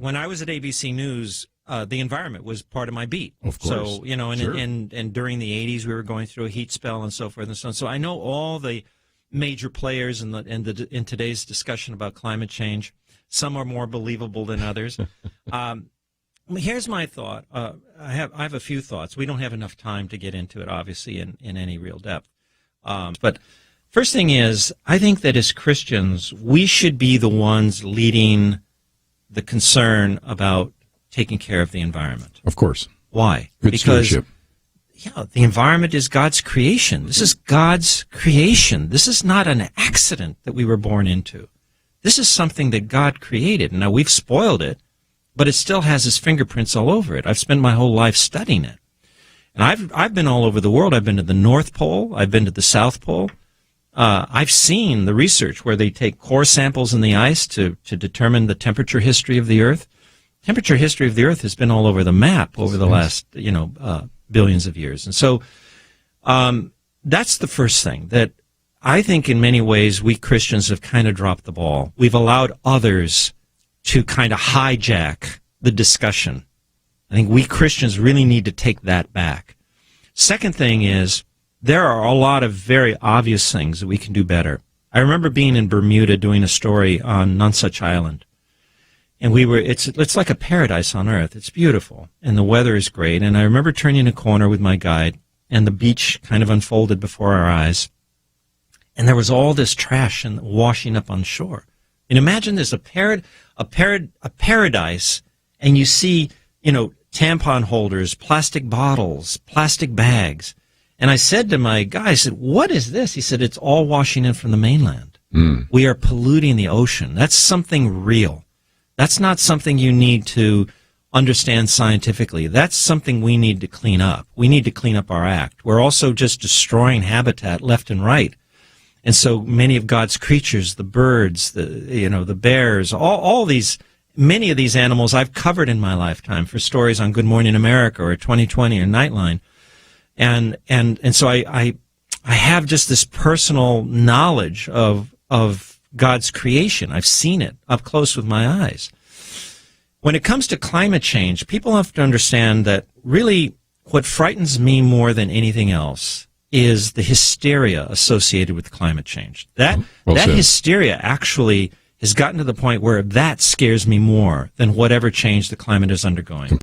when I was at ABC News, the environment was part of my beat. Of course. So, you know, Sure. and during the 80s, we were going through a heat spell and so forth and so on. So I know all the major players in today's discussion about climate change. Some are more believable than others. Here's my thought. I have a few thoughts. We don't have enough time to get into it, obviously, in any real depth. But first thing is, I think that as Christians, we should be the ones leading the concern about taking care of the environment. Of course. Why? Good Because stewardship. the environment is God's creation. This is God's creation. This is not an accident that we were born into. This is something that God created. Now, we've spoiled it, but it still has his fingerprints all over it. I've spent my whole life studying it. And I've been all over the world. I've been to the North Pole. I've been to the South Pole. I've seen the research where they take core samples in the ice to determine the temperature history of the Earth. Temperature history of the Earth has been all over the map over the last, billions of years. And so that's the first thing, that I think in many ways we Christians have kind of dropped the ball. We've allowed others to kind of hijack the discussion. I think we Christians really need to take that back. Second thing is, there are a lot of very obvious things that we can do better. I remember being in Bermuda doing a story on Nonsuch Island. And it's like a paradise on earth. It's beautiful. And the weather is great. And I remember turning a corner with my guide, and the beach kind of unfolded before our eyes. And there was all this trash and washing up on shore. And imagine this, a paradise, and you see, tampon holders, plastic bottles, plastic bags. And I said to my guy, I said, what is this? He said, it's all washing in from the mainland. We are polluting the ocean. That's something real. That's not something you need to understand scientifically. That's something we need to clean up. We need to clean up our act. We're also just destroying habitat left and right. And so many of God's creatures, the birds, the bears, many of these animals I've covered in my lifetime for stories on Good Morning America or 2020 or Nightline. And so I have just this personal knowledge of God's creation. I've seen it up close with my eyes. When it comes to climate change, people have to understand that really what frightens me more than anything else is the hysteria associated with climate change. That hysteria actually has gotten to the point where that scares me more than whatever change the climate is undergoing.